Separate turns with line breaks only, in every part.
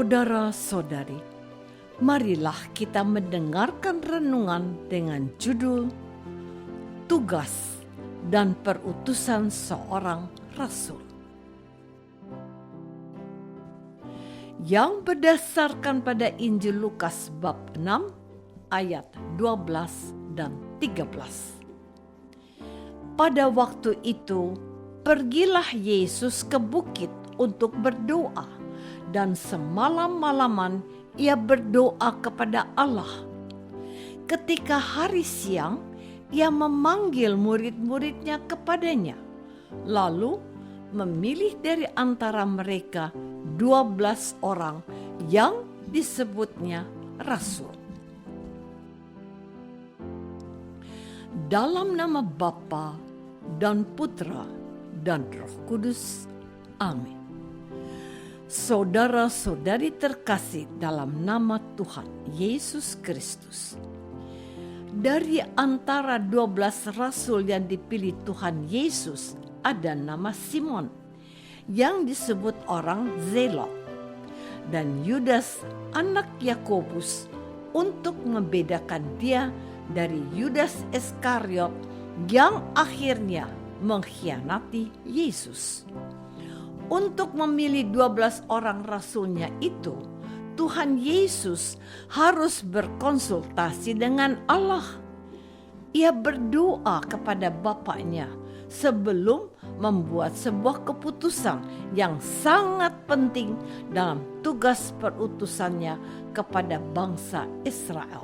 Saudara-saudari, marilah kita mendengarkan renungan dengan judul Tugas dan Perutusan Seorang Rasul, yang berdasarkan pada Injil Lukas bab 6 ayat 12 dan 13. Pada waktu itu, pergilah Yesus ke bukit untuk berdoa, dan semalam-malaman ia berdoa kepada Allah. Ketika hari siang, ia memanggil murid-muridnya kepadanya, lalu memilih dari antara mereka 12 orang yang disebutnya rasul. Dalam nama Bapa dan Putra dan Roh Kudus. Amin. Saudara-saudari terkasih dalam nama Tuhan Yesus Kristus, dari antara 12 rasul yang dipilih Tuhan Yesus ada nama Simon yang disebut orang Zelot, dan Yudas anak Yakobus untuk membedakan dia dari Yudas Iskariot yang akhirnya mengkhianati Yesus. Untuk memilih 12 orang rasulnya itu, Tuhan Yesus harus berkonsultasi dengan Allah. Ia berdoa kepada Bapaknya sebelum membuat sebuah keputusan yang sangat penting dalam tugas perutusannya kepada bangsa Israel.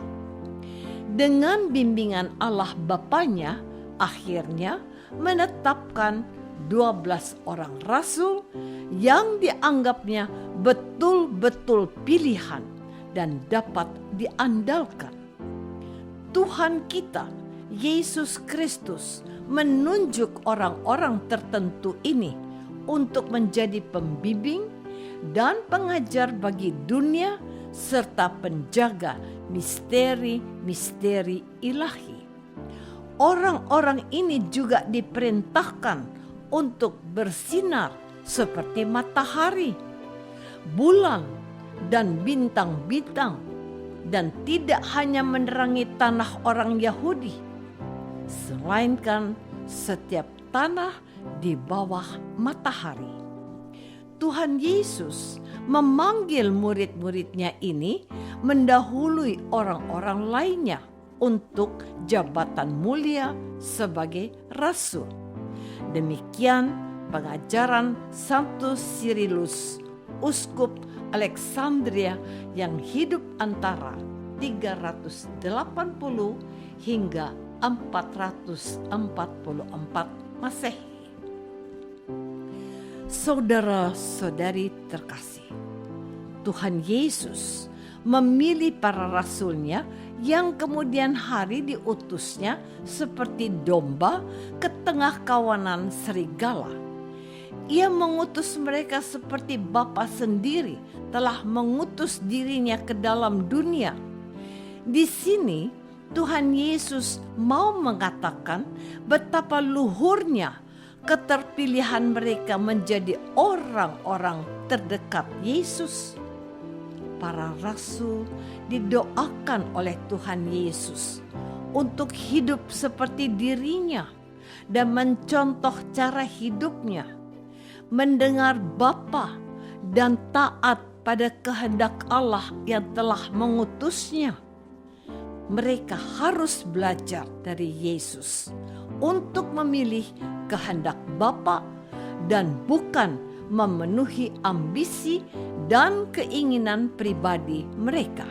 Dengan bimbingan Allah Bapaknya, akhirnya menetapkan 12 orang rasul yang dianggapnya betul-betul pilihan dan dapat diandalkan. Tuhan kita, Yesus Kristus, menunjuk orang-orang tertentu ini untuk menjadi pembimbing dan pengajar bagi dunia serta penjaga misteri-misteri ilahi. Orang-orang ini juga diperintahkan untuk bersinar seperti matahari, bulan, dan bintang-bintang, dan tidak hanya menerangi tanah orang Yahudi, melainkan setiap tanah di bawah matahari. Tuhan Yesus memanggil murid-muridnya ini mendahului orang-orang lainnya untuk jabatan mulia sebagai rasul. Demikian pengajaran Santo Cyrillus, uskup Alexandria yang hidup antara 380 hingga 444 Masehi. Saudara-saudari terkasih, Tuhan Yesus memilih para rasulnya yang kemudian hari diutusnya seperti domba ke tengah kawanan serigala. Ia mengutus mereka seperti Bapa sendiri telah mengutus dirinya ke dalam dunia. Di sini Tuhan Yesus mau mengatakan betapa luhurnya keterpilihan mereka menjadi orang-orang terdekat Yesus. Para rasul didoakan oleh Tuhan Yesus untuk hidup seperti dirinya dan mencontoh cara hidupnya, mendengar Bapa dan taat pada kehendak Allah yang telah mengutusnya. Mereka harus belajar dari Yesus untuk memilih kehendak Bapa dan bukan memenuhi ambisi dan keinginan pribadi mereka.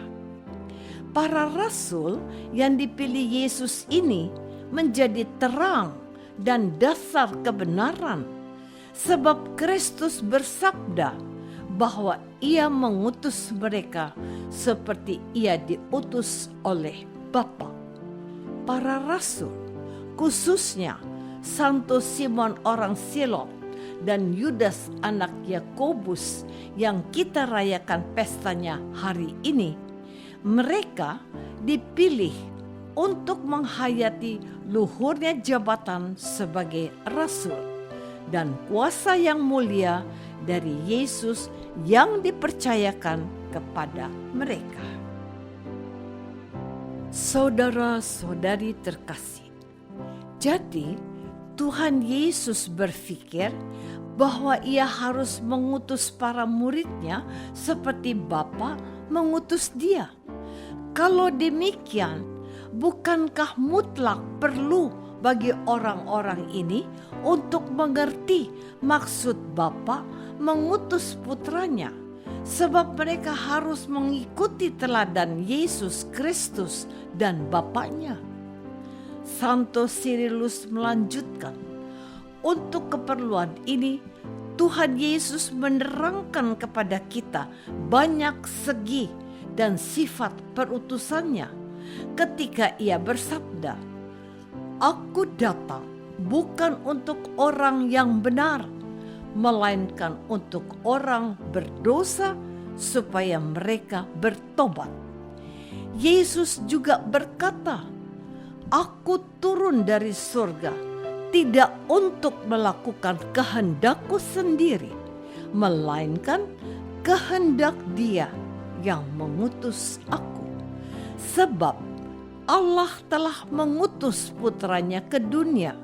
Para rasul yang dipilih Yesus ini menjadi terang dan dasar kebenaran, sebab Kristus bersabda bahwa Ia mengutus mereka seperti Ia diutus oleh Bapa. Para rasul, khususnya Santo Simon orang Selot dan Yudas anak Yakobus yang kita rayakan pestanya hari ini, mereka dipilih untuk menghayati luhurnya jabatan sebagai rasul dan kuasa yang mulia dari Yesus yang dipercayakan kepada mereka. Saudara-saudari terkasih, jadi Tuhan Yesus berpikir bahwa ia harus mengutus para muridnya seperti Bapa mengutus dia. Kalau demikian, bukankah mutlak perlu bagi orang-orang ini untuk mengerti maksud Bapa mengutus putranya? Sebab mereka harus mengikuti teladan Yesus Kristus dan Bapaknya. Santo Cyrillus melanjutkan, untuk keperluan ini Tuhan Yesus menerangkan kepada kita banyak segi dan sifat perutusannya ketika ia bersabda, "Aku datang bukan untuk orang yang benar, melainkan untuk orang berdosa supaya mereka bertobat." Yesus juga berkata, "Aku turun dari surga tidak untuk melakukan kehendakku sendiri, melainkan kehendak Dia yang mengutus aku. Sebab Allah telah mengutus putranya ke dunia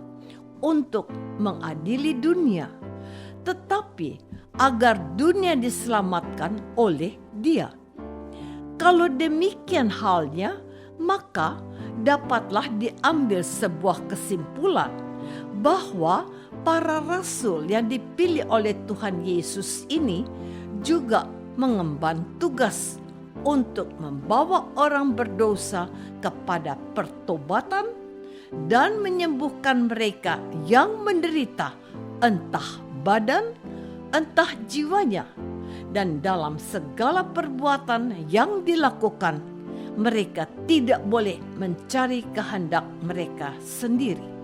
untuk mengadili dunia, tetapi agar dunia diselamatkan oleh Dia. Kalau demikian halnya, maka dapatlah diambil sebuah kesimpulan bahwa para rasul yang dipilih oleh Tuhan Yesus ini juga mengemban tugas untuk membawa orang berdosa kepada pertobatan dan menyembuhkan mereka yang menderita, entah badan, entah jiwanya. Dan dalam segala perbuatan yang dilakukan, mereka tidak boleh mencari kehendak mereka sendiri.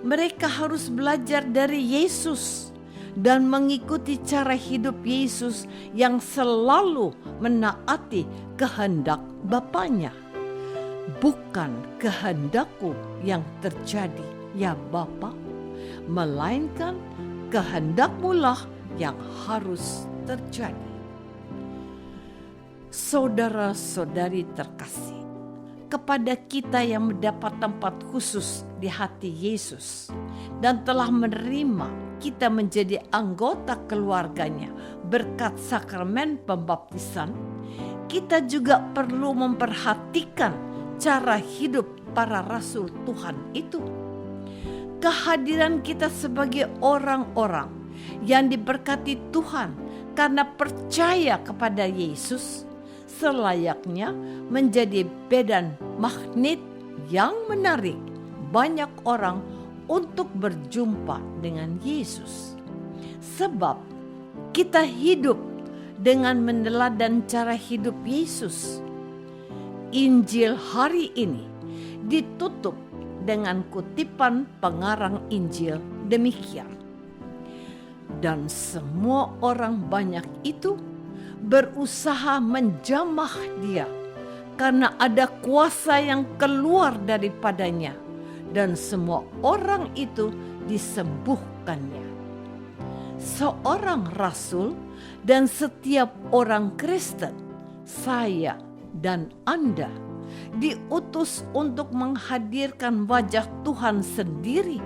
Mereka harus belajar dari Yesus dan mengikuti cara hidup Yesus yang selalu menaati kehendak Bapaknya. Bukan kehendakku yang terjadi, ya Bapa, melainkan kehendakmu lah yang harus terjadi. Saudara-saudari terkasih, kepada kita yang mendapat tempat khusus di hati Yesus dan telah menerima kita menjadi anggota keluarganya berkat sakramen pembaptisan, kita juga perlu memperhatikan cara hidup para rasul Tuhan itu. Kehadiran kita sebagai orang-orang yang diberkati Tuhan karena percaya kepada Yesus selayaknya menjadi medan magnet yang menarik banyak orang untuk berjumpa dengan Yesus. Sebab kita hidup dengan meneladan cara hidup Yesus. Injil hari ini ditutup dengan kutipan pengarang Injil demikian. Dan semua orang banyak itu berusaha menjamah dia karena ada kuasa yang keluar daripadanya, dan semua orang itu disembuhkannya. Seorang rasul dan setiap orang Kristen, saya dan Anda, diutus untuk menghadirkan wajah Tuhan sendiri.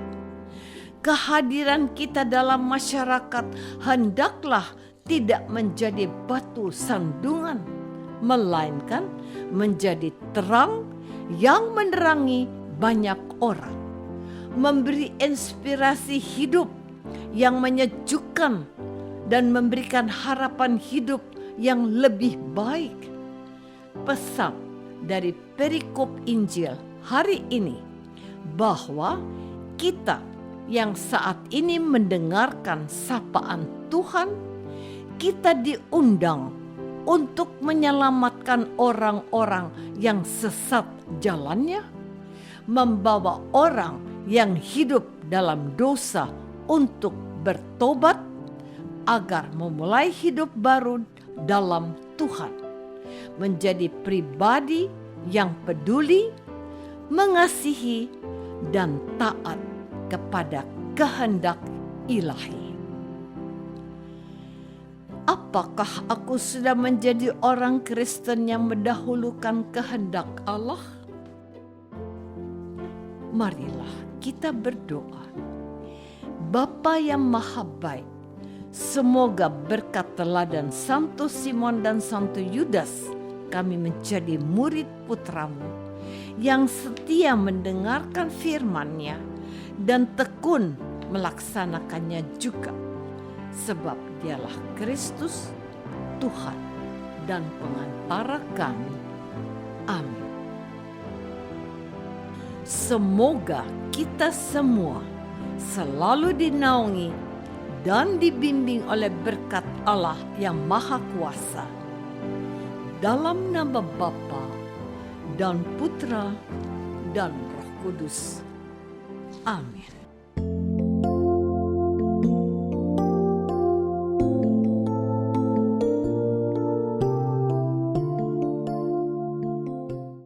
Kehadiran kita dalam masyarakat hendaklah tidak menjadi batu sandungan, melainkan menjadi terang yang menerangi banyak orang, memberi inspirasi hidup yang menyejukkan dan memberikan harapan hidup yang lebih baik. Pesan dari perikop Injil hari ini bahwa kita yang saat ini mendengarkan sapaan Tuhan, kita diundang untuk menyelamatkan orang-orang yang sesat jalannya, membawa orang yang hidup dalam dosa untuk bertobat agar memulai hidup baru dalam Tuhan, menjadi pribadi yang peduli, mengasihi, dan taat kepada kehendak ilahi. Apakah aku sudah menjadi orang Kristen yang mendahulukan kehendak Allah? Marilah kita berdoa. Bapa yang maha baik, semoga berkat teladan Santo Simon dan Santo Yudas kami menjadi murid putramu yang setia mendengarkan firman-Nya dan tekun melaksanakannya juga. Sebab dialah Kristus, Tuhan dan pengantara kami. Amin. Semoga kita semua selalu dinaungi dan dibimbing oleh berkat Allah yang Maha Kuasa. Dalam nama Bapa dan Putra dan Roh Kudus. Amin.